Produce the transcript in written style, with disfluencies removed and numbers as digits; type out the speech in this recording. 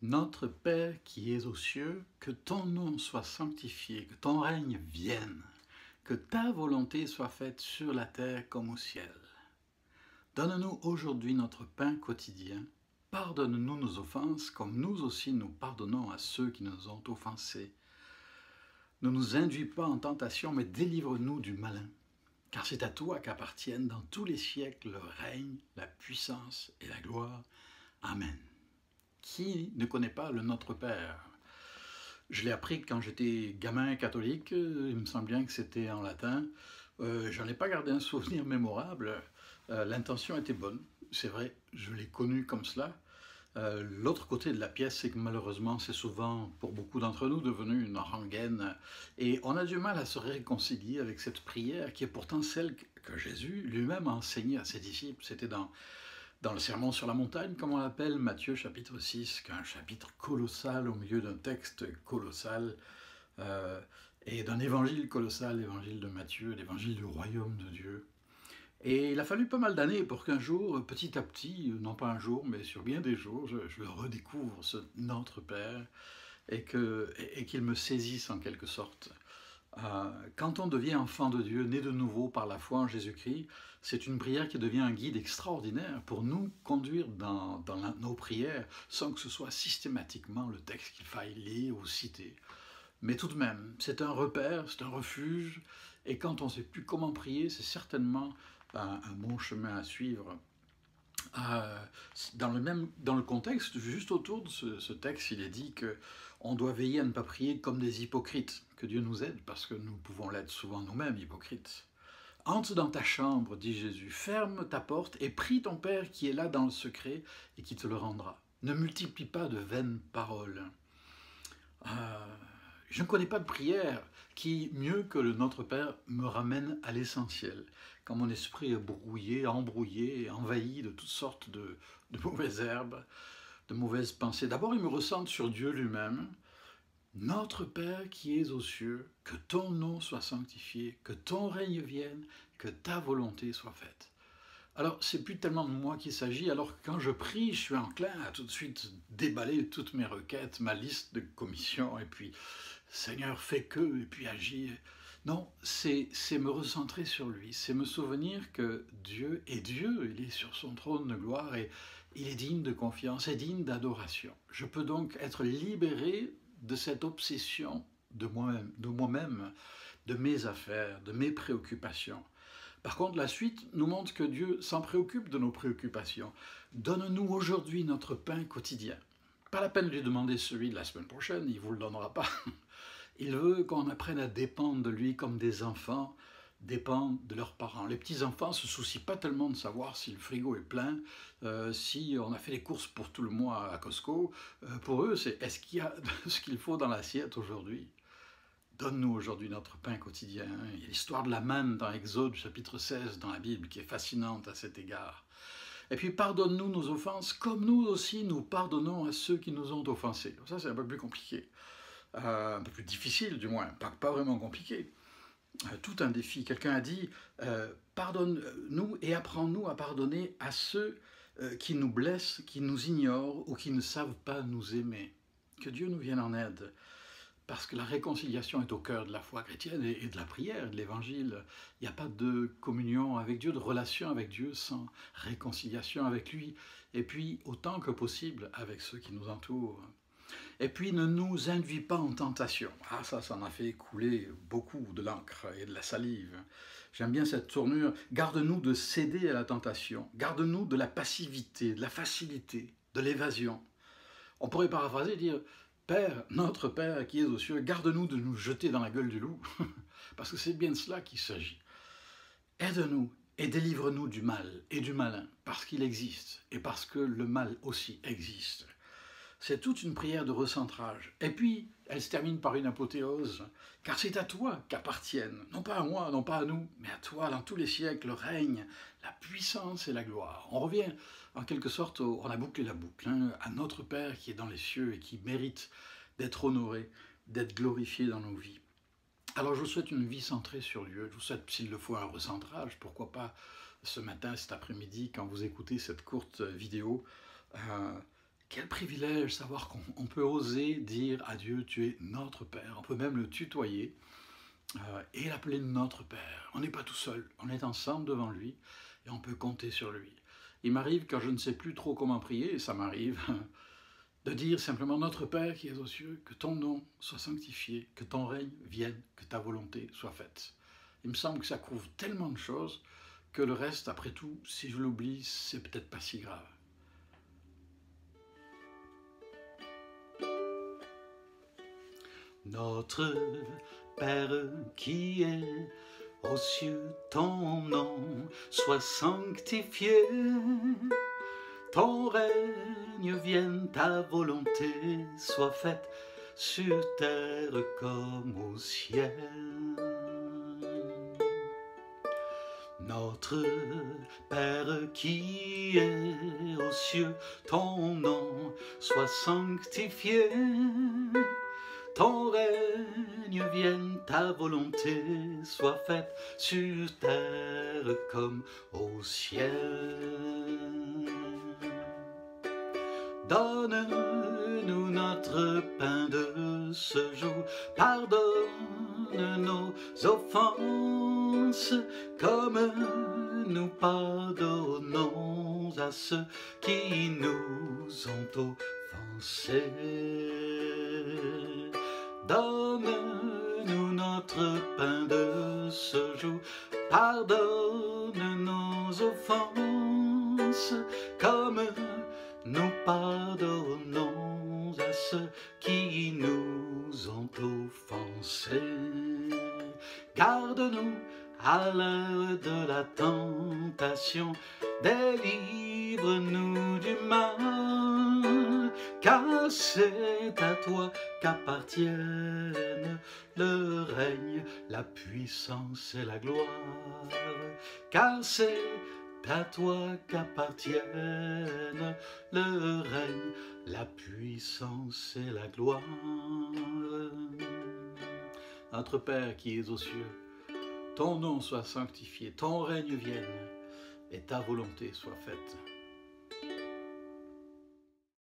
Notre Père qui es aux cieux, que ton nom soit sanctifié, que ton règne vienne, que ta volonté soit faite sur la terre comme au ciel. Donne-nous aujourd'hui notre pain quotidien. Pardonne-nous nos offenses, comme nous aussi nous pardonnons à ceux qui nous ont offensés. Ne nous induis pas en tentation, mais délivre-nous du malin. Car c'est à toi qu'appartiennent dans tous les siècles le règne, la puissance et la gloire. Amen. Qui ne connaît pas le Notre Père? Je l'ai appris quand j'étais gamin catholique, il me semble bien que c'était en latin. J'en ai pas gardé un souvenir mémorable. L'intention était bonne, c'est vrai, je l'ai connu comme cela. L'autre côté de la pièce, c'est que malheureusement, c'est souvent, pour beaucoup d'entre nous, devenu une rengaine. Et on a du mal à se réconcilier avec cette prière qui est pourtant celle que Jésus lui-même a enseignée à ses disciples. C'était dans le Sermon sur la montagne, comme on l'appelle, Matthieu chapitre 6, qui est un chapitre colossal au milieu d'un texte colossal, et d'un évangile colossal, l'évangile de Matthieu, l'évangile du royaume de Dieu. Et il a fallu pas mal d'années pour qu'un jour, petit à petit, non pas un jour, mais sur bien des jours, je le redécouvre, ce Notre Père, et qu'il me saisisse en quelque sorte. Quand on devient enfant de Dieu, né de nouveau par la foi en Jésus-Christ, c'est une prière qui devient un guide extraordinaire pour nous conduire dans nos prières, sans que ce soit systématiquement le texte qu'il faille lire ou citer. Mais tout de même, c'est un repère, c'est un refuge, et quand on ne sait plus comment prier, c'est certainement un bon chemin à suivre. Dans le contexte, juste autour de ce texte, il est dit qu'on doit veiller à ne pas prier comme des hypocrites, que Dieu nous aide, parce que nous pouvons l'être souvent nous-mêmes, hypocrites. Entre dans ta chambre, dit Jésus, ferme ta porte et prie ton Père qui est là dans le secret et qui te le rendra. Ne multiplie pas de vaines paroles. Je ne connais pas de prière qui, mieux que le Notre Père, me ramène à l'essentiel. Quand mon esprit est brouillé, embrouillé, envahi de toutes sortes de mauvaises herbes, de mauvaises pensées. D'abord, il me recentre sur Dieu lui-même. Notre Père qui es aux cieux, que ton nom soit sanctifié, que ton règne vienne, que ta volonté soit faite. Alors, c'est plus tellement de moi qu'il s'agit, alors que quand je prie, je suis enclin à tout de suite déballer toutes mes requêtes, ma liste de commissions, et puis, Seigneur, fais que, et puis agis. Non, c'est me recentrer sur lui, c'est me souvenir que Dieu est Dieu, il est sur son trône de gloire, et il est digne de confiance, et digne d'adoration. Je peux donc être libéré de cette obsession de moi-même, de mes affaires, de mes préoccupations. Par contre, la suite nous montre que Dieu s'en préoccupe de nos préoccupations. Donne-nous aujourd'hui notre pain quotidien. Pas la peine de lui demander celui de la semaine prochaine, il ne vous le donnera pas. Il veut qu'on apprenne à dépendre de lui comme des enfants dépendent de leurs parents. Les petits-enfants ne se soucient pas tellement de savoir si le frigo est plein, si on a fait les courses pour tout le mois à Costco. Pour eux, c'est est-ce qu'il y a ce qu'il faut dans l'assiette aujourd'hui? Donne-nous aujourd'hui notre pain quotidien. Il y a l'histoire de la manne dans Exode, chapitre 16, dans la Bible, qui est fascinante à cet égard. Et puis, pardonne-nous nos offenses, comme nous aussi nous pardonnons à ceux qui nous ont offensés. Ça, c'est un peu plus compliqué. Un peu plus difficile, du moins. Pas vraiment compliqué. Tout un défi. Quelqu'un a dit pardonne-nous et apprends-nous à pardonner à ceux qui nous blessent, qui nous ignorent ou qui ne savent pas nous aimer. Que Dieu nous vienne en aide. Parce que la réconciliation est au cœur de la foi chrétienne et de la prière, de l'évangile. Il n'y a pas de communion avec Dieu, de relation avec Dieu sans réconciliation avec lui. Et puis, autant que possible, avec ceux qui nous entourent. Et puis, ne nous induis pas en tentation. Ah, ça en a fait couler beaucoup de l'encre et de la salive. J'aime bien cette tournure. Garde-nous de céder à la tentation. Garde-nous de la passivité, de la facilité, de l'évasion. On pourrait paraphraser et dire Père, notre Père qui es aux cieux, garde-nous de nous jeter dans la gueule du loup, parce que c'est bien de cela qu'il s'agit. Aide-nous et délivre-nous du mal et du malin, parce qu'il existe, et parce que le mal aussi existe. C'est toute une prière de recentrage. Et puis, elle se termine par une apothéose, car c'est à toi qu'appartiennent, non pas à moi, non pas à nous, mais à toi, dans tous les siècles, le règne, la puissance et la gloire. On revient, en quelque sorte, on a bouclé la boucle, à notre Père qui est dans les cieux et qui mérite d'être honoré, d'être glorifié dans nos vies. Alors, je vous souhaite une vie centrée sur Dieu. Je vous souhaite, s'il le faut, un recentrage. Pourquoi pas ce matin, cet après-midi, quand vous écoutez cette courte vidéo, Quel privilège savoir qu'on peut oser dire à Dieu, tu es notre Père. On peut même le tutoyer et l'appeler notre Père. On n'est pas tout seul, on est ensemble devant lui et on peut compter sur lui. Il m'arrive quand je ne sais plus trop comment prier, et ça m'arrive, de dire simplement notre Père qui es aux cieux, que ton nom soit sanctifié, que ton règne vienne, que ta volonté soit faite. Il me semble que ça couvre tellement de choses que le reste, après tout, si je l'oublie, c'est peut-être pas si grave. Notre Père qui est aux cieux, ton nom soit sanctifié. Ton règne vienne, ta volonté soit faite sur terre comme au ciel. Notre Père qui est aux cieux, ton nom soit sanctifié. Ton règne vienne, ta volonté soit faite sur terre comme au ciel. Donne-nous notre pain de ce jour, pardonne nos offenses, comme nous pardonnons à ceux qui nous ont offensés. Donne-nous notre pain de ce jour, pardonne nos offenses, comme nous pardonnons à ceux qui nous ont offensés. Garde-nous à l'heure de la tentation, délivre-nous du mal, car c'est à toi qu'appartiennent le règne, la puissance et la gloire, car c'est à toi qu'appartiennent le règne, la puissance et la gloire. Notre Père qui es aux cieux, ton nom soit sanctifié, ton règne vienne, et ta volonté soit faite